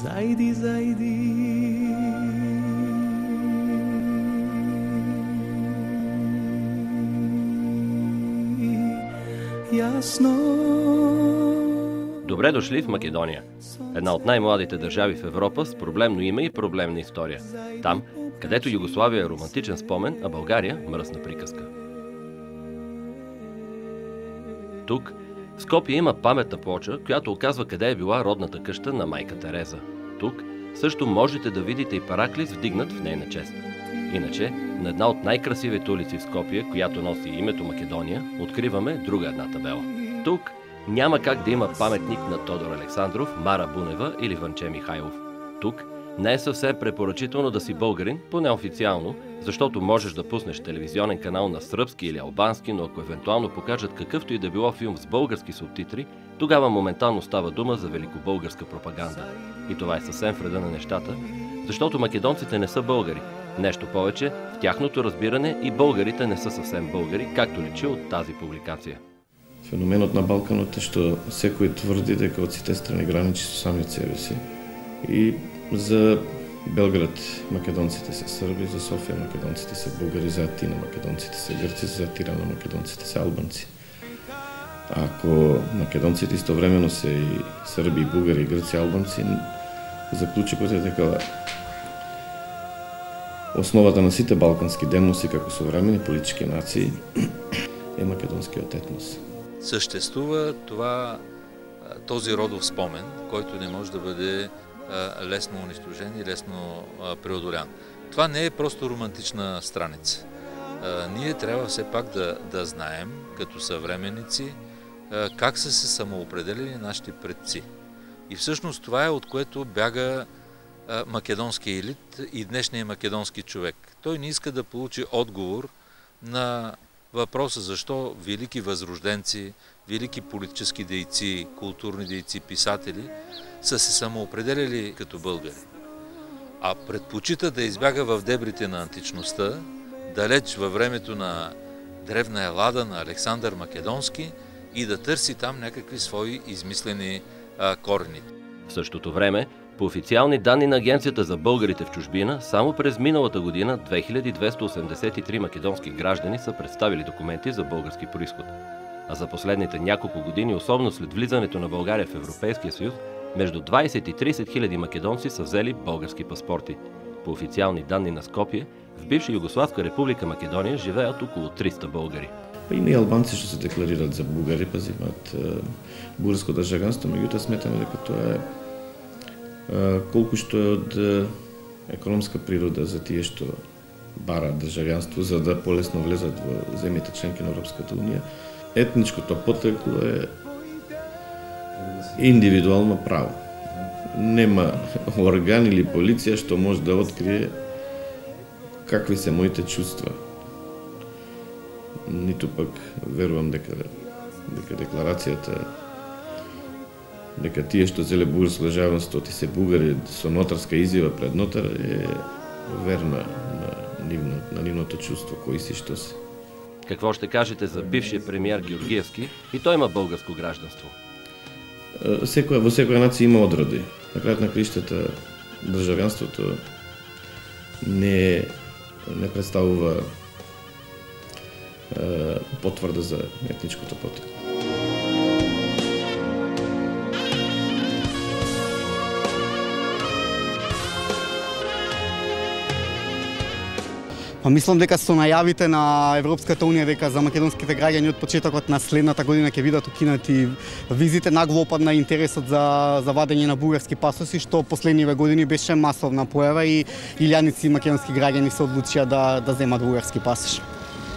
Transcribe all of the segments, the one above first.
Зайди, зайди. Ясно. Добре дошли в Македония. Една от най-младите държави в Европа с проблемно име и проблемна история. Там, където Югославия е романтичен спомен, а България – мръсна приказка. Тук, в Скопие, има паметна плоча, която оказва къде е била родната къща на майка Тереза. Тук също можете да видите и параклис, вдигнат в нейна чест. Иначе, на една от най-красивите улици в Скопие, която носи името Македония, откриваме друга една табела. Тук няма как да има паметник на Тодор Александров, Мара Бунева или Ванче Михайлов. Тук не е съвсем препоръчително да си българин, поне официално, защото можеш да пуснеш телевизионен канал на сръбски или албански, но ако евентуално покажат какъвто и да било филм с български субтитри, тогава моментално става дума за великобългарска пропаганда. И това е съвсем вреда на нещата, защото македонците не са българи. Нещо повече, в тяхното разбиране и българите не са съвсем българи, както личи от тази публикация. Феноменот на Балканот е што секој тврди дека од сите страни граничи со самиот себе си. И за Белград македонците се срби, за Софија македонците се бугари, за Атина македонците се грци, за Тирана македонците се албанци. Ако македонците истовремено се и срби, и бугари, и грци, албанци, заклучокот е дека основата на сите балкански демоси како современи политички нации е македонскиот етнос. Съществува този родов спомен, който не може да бъде лесно унищожен и лесно преодолян. Това не е просто романтична страница. Ние трябва все пак да знаем, като съвременници, как са се самоопределили нашите предци. И всъщност това е от което бяга македонския елит и днешния македонски човек. Той не иска да получи отговор на въпроса защо велики възрожденци, велики политически дейци, културни дейци, писатели са се самоопределяли като българи. А предпочита да избяга в дебрите на античността, далеч във времето на древна Елада, на Александър Македонски и да търси там някакви свои измислени корени. В същото време, по официални данни на Агенцията за българите в чужбина, само през миналата година 2283 македонски граждани са представили документи за български произход. А за последните няколко години, особено след влизането на България в Европейския съюз, между 20 и 30 хиляди македонци са взели български паспорти. По официални данни на Скопие, в бивша Югославска република Македония живеят около 300 българи. Има и албанци што се декларираат за бугари, па имаат бугарско државјанство, меѓутоа сметаме дека тоа е колку што е од економска природа за тие што бараат државјанство за да полесно влезат во земјите членки на Европската унија. Етничкото потрекло е индивидуално право. Нема орган или полиција што може да открие какви се моите чувства. Ниту пак верувам дека декларацијата дека тие што зеле бугарско државенство ти се бугари со нотарска изјава пред нотар е верна на нивното чувство, кои си што се. Какво ще кажете за бившия премиер Георгиевски? И той има българско гражданство. Во секоја нација има одроди. На крајот на криштата државјанството не представува потврда за етничкото потрекло. Мислам дека со најавите на Европската унија дека за македонските граѓани од почетокот на следната година ќе бидат укинати визите, нагло опадна интересот за вадење на бугарски пасоси, што последниве години беше масовна појава и илјаници македонски граѓани се одлучија да земат бугарски пасош.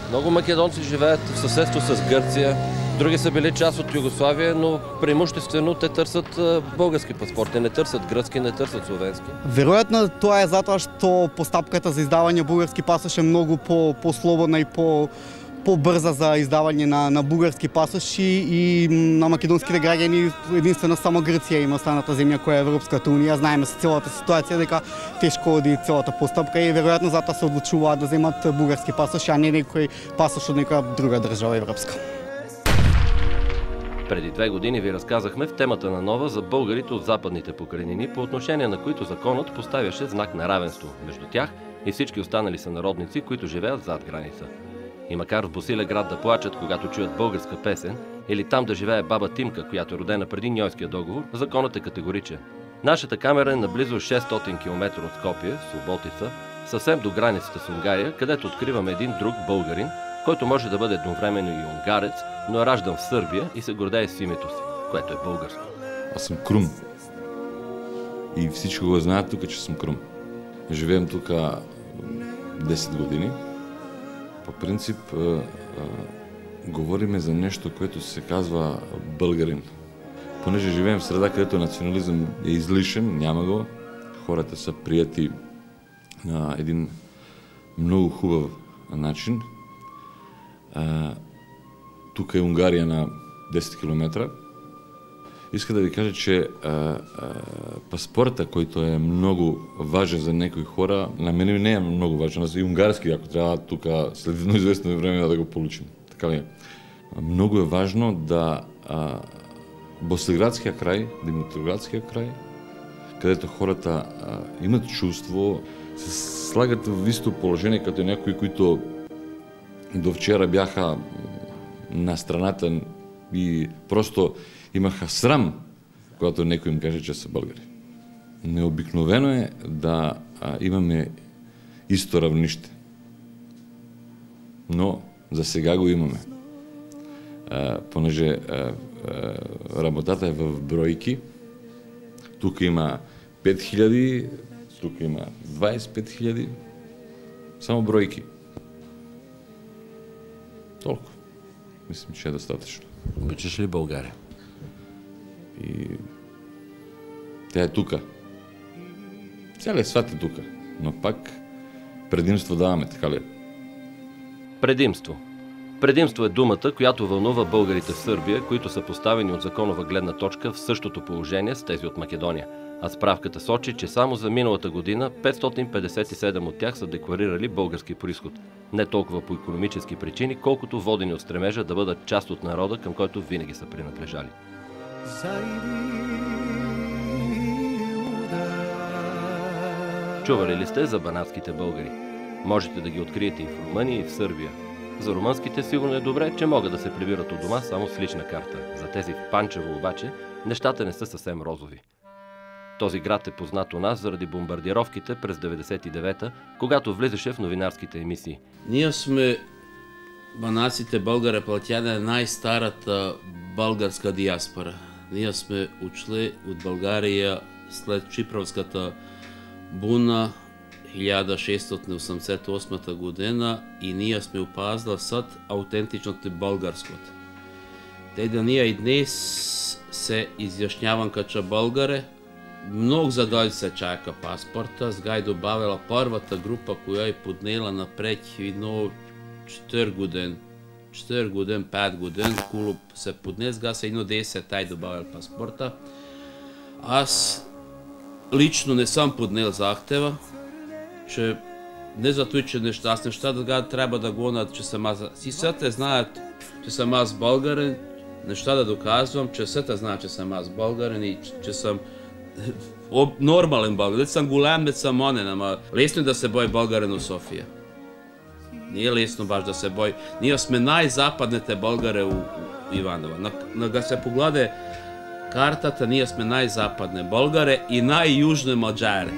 Много македонци живеят в съседство с Гърция, други са били част от Югославия, но преимуществено те търсят български паспорти, не търсят гръцки, не търсят словенски. Вероятно тоа е затоа што постапката за издавање бугарски пасош е многу по-слободна и по-брза за издавање на бугарски пасоши и на македонските граѓани единствено само Грција има останата земја која е Европската унија. Знаеме со целата ситуација дека тешко оди целата постапка и веројатно затоа се одлучуваат да земат бугарски пасоши, а не некој пасош од некоја друга држава европска. Преди 2 години ви разказахме в темата на Нова за българите от западните покрайнини, по отношение на които законът поставяше знак на равенство между тях и всички останали сънародници, които живеят зад граница. И макар в Босилеград да плачат, когато чуят българска песен, или там да живее баба Тимка, която е родена преди Ньойския договор, законът е категоричен. Нашата камера е наблизо 600 км от Скопие, в Суботица, съвсем до границата с Унгария, където откриваме един друг българин, който може да бъде едновременно и унгарец, но е раждан в Сърбия и се гордее с името си, което е българско. Аз съм Крум. И всички го знаят тук, че съм Крум. Живеем тук 10 години. По принцип, говориме за нещо, което се казва българин. Понеже живеем в среда, където национализъм е излишен, няма го. Хората са прияти на един много хубав начин. Тук е Унгария на 10 км. Иска да ви кажа, че паспорта, който е много важен за някои хора, на мен не е много важен. И унгарски, ако трябва тук след едно известно време да го получим. Така ли е? Много е важно да Босилеградския край, Димитроградския край, където хората имат чувство, се слагат в исто положение като някои, които до вчера бяха на страната и просто имаха срам, когато някой им каже, че са българи. Необикновено е да имаме исто равнище. Но за сега го имаме. Понеже работата е в бройки. Тук има 5000, тук има 25 000. Само бройки. Толкова. Мислим, че е достатъчно. Обичаш ли България? И тя е тука. Цялият свят е тука. Но пак предимство даваме, така ли? Предимство. Предимство е думата, която вълнува българите в Сърбия, които са поставени от законова гледна точка в същото положение с тези от Македония. А справката сочи, че само за миналата година 557 от тях са декларирали български произход. Не толкова по икономически причини, колкото водени от стремежа да бъдат част от народа, към който винаги са принадлежали. Чували ли сте за банатските българи? Можете да ги откриете и в Румъния, и в Сърбия. За румънските сигурно е добре, че могат да се прибират от дома само с лична карта. За тези в Панчево обаче нещата не са съвсем розови. Този град е познат у нас заради бомбардировките през 99-та, когато влизаше в новинарските емисии. Ние сме банаците българи платяне най-старата българска диаспора. Ние сме учли от България след Чипровската буна 1688 година и ние сме опазили съд аутентичното българското. Те да ние и днес се изяснявам като българи. Много задълго се чака паспорта. Сега е добавила първата група, която е поднела напред едно 4 години, 5 години, клуб се подне, сега се едно 10 тай добавил паспорта. Аз лично не съм поднел захтева, че не за това, че аз нещата трябва да гонят, че съм аз. Всички знаят, че съм аз българин, неща да доказвам, че всички знаят, че съм аз българин и че съм нормален българин. Не съм голям, не съм онен, ама лесно е да се бои българин у София. Не е лесно баш да се бои. Ние сме най-западните българи у Иванова. Да се погледа картата, ние сме най-западни българи и най-южни маджари.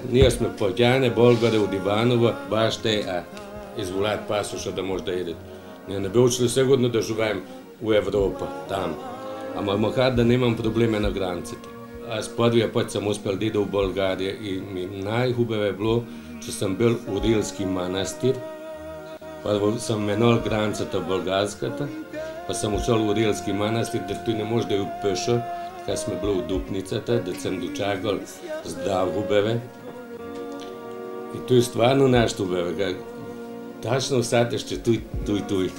Ние сме платяни, българи от Иванова, баш те изволят пасоша да може да идат. Ние не би учили сигурно да живеем у Европа, там. Ама макар да нямам проблеми на границите. Аз първия път съм успел да ида в България и най-хубаво е било, че съм бил у Рилски манастир. Първо съм минал границата в българската, па съм ушъл у Рилски манастир, дето не може да я пеша. Така сме били у Дупницата, да съм дочакал здраво бебе. И той стварно нещо бебе, точно усетиш, че той.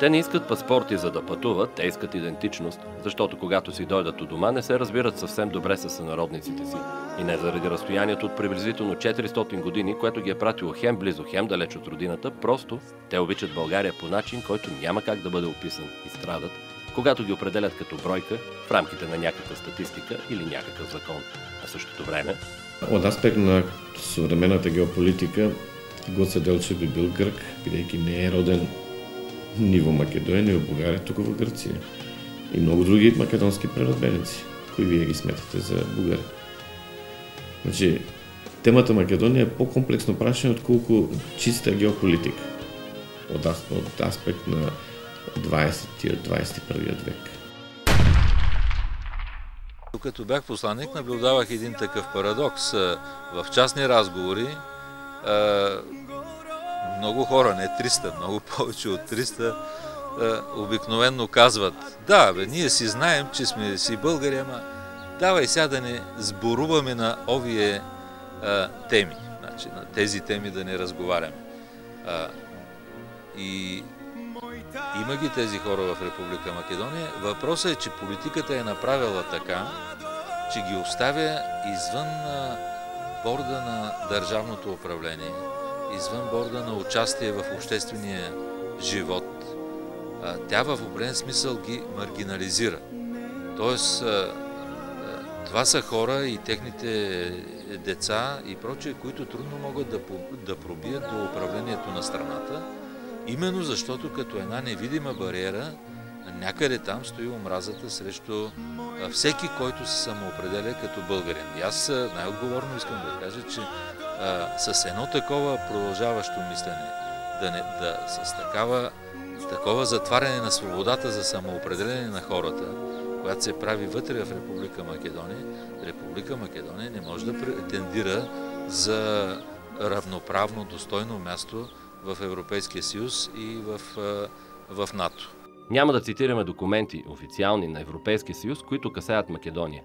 Те не искат паспорти за да пътуват, те искат идентичност, защото когато си дойдат у дома не се разбират съвсем добре с сънародниците си. И не заради разстоянието от приблизително 400 години, което ги е пратило хем близо, хем далеч от родината, просто те обичат България по начин, който няма как да бъде описан и страдат, когато ги определят като бройка в рамките на някаква статистика или някакъв закон. А същото време... От аспект на съвременната геополитика, Гоце Делчев би бил грък, бидейки не е роден ни в Македония, ни в България, тук в Гърция. И много други македонски преродбеници, кои вие ги сметате за българи. Значи, темата Македония е по-комплексно прашена, отколко чиста геополитика от аспект на 20-21 век. Като бях посланник, наблюдавах един такъв парадокс. В частни разговори много хора, не 300, много повече от 300, обикновенно казват: да, бе, ние си знаем, че сме си българи, ама давай сега да не сборуваме на овие теми, значи на тези теми да не разговаряме. И има ги тези хора в Република Македония. Въпросът е, че политиката е направила така, че ги оставя извън борда на държавното управление, извън борда на участие в обществения живот. Тя в определен смисъл ги маргинализира. Тоест, това са хора и техните деца и прочие, които трудно могат да пробият до управлението на страната, именно защото като една невидима бариера някъде там стои омразата срещу всеки, който се самоопределя като българин. И аз най-отговорно искам да кажа, че с едно такова продължаващо мислене, с такова затваряне на свободата за самоопределение на хората, която се прави вътре в Република Македония не може да претендира за равноправно, достойно място в Европейския съюз и в НАТО. Няма да цитираме документи, официални на Европейския съюз, които касаят Македония.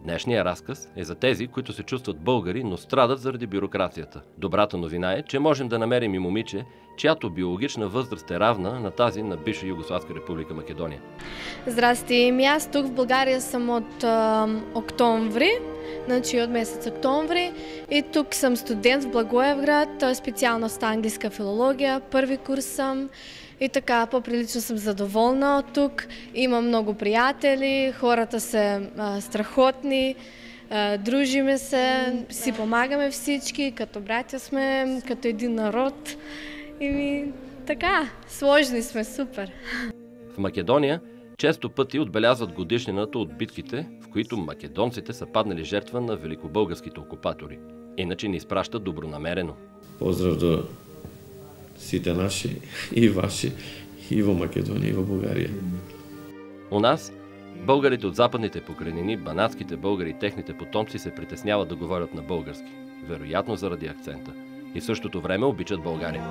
Днешният разказ е за тези, които се чувстват българи, но страдат заради бюрокрацията. Добрата новина е, че можем да намерим и момиче, чиято биологична възраст е равна на тази на бивша Югославска република Македония. Здрасти, аз тук в България съм от октомври, значи от месец октомври, и тук съм студент в Благоевград, специалност английска филология, първи курс съм. И така, по-прилично съм задоволна от тук. Имам много приятели, хората са страхотни, дружиме се, си помагаме всички, като братя сме, като един народ. И така, сложни сме, супер. В Македония често пъти отбелязват годишнината от битките, в които македонците са паднали жертва на великобългарските окупатори. Иначе ни изпращат добронамерено. Поздрав до сите наши и ваши, и в Македония, и в България. У нас, българите от западните покрайнини, банатските българи и техните потомци се притесняват да говорят на български, вероятно заради акцента. И в същото време обичат България.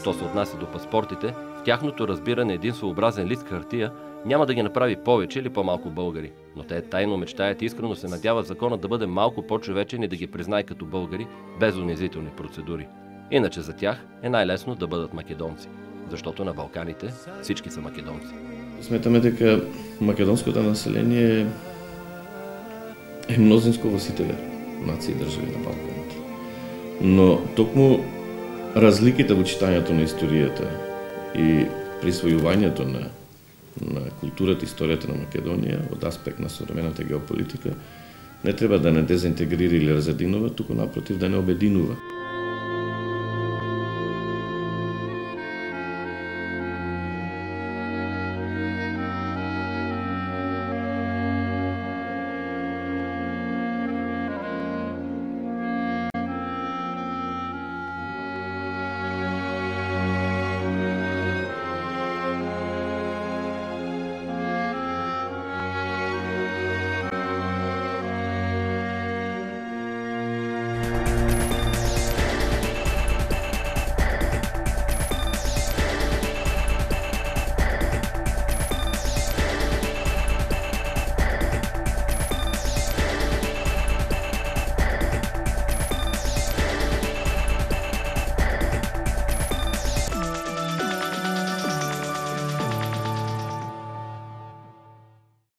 Що се отнася до паспортите, в тяхното разбиране един своеобразен лист хартия няма да ги направи повече или по-малко българи. Но те тайно мечтаят и искрено се надяват законът да бъде малко по-човечен и да ги признае като българи, без унизителни процедури. Иначе за тях е най-лесно да бъдат македонци, защото на Балканите всички са македонци. Сметаме дека македонското население е мнозинско властителя нации и държави на Балканите. Но токму разликите во читањето на историјата и присвојувањето на културата и историјата на Македонија од аспект на современата геополитика не треба да не дезинтегрира или разединува, туку напротив да не обединува.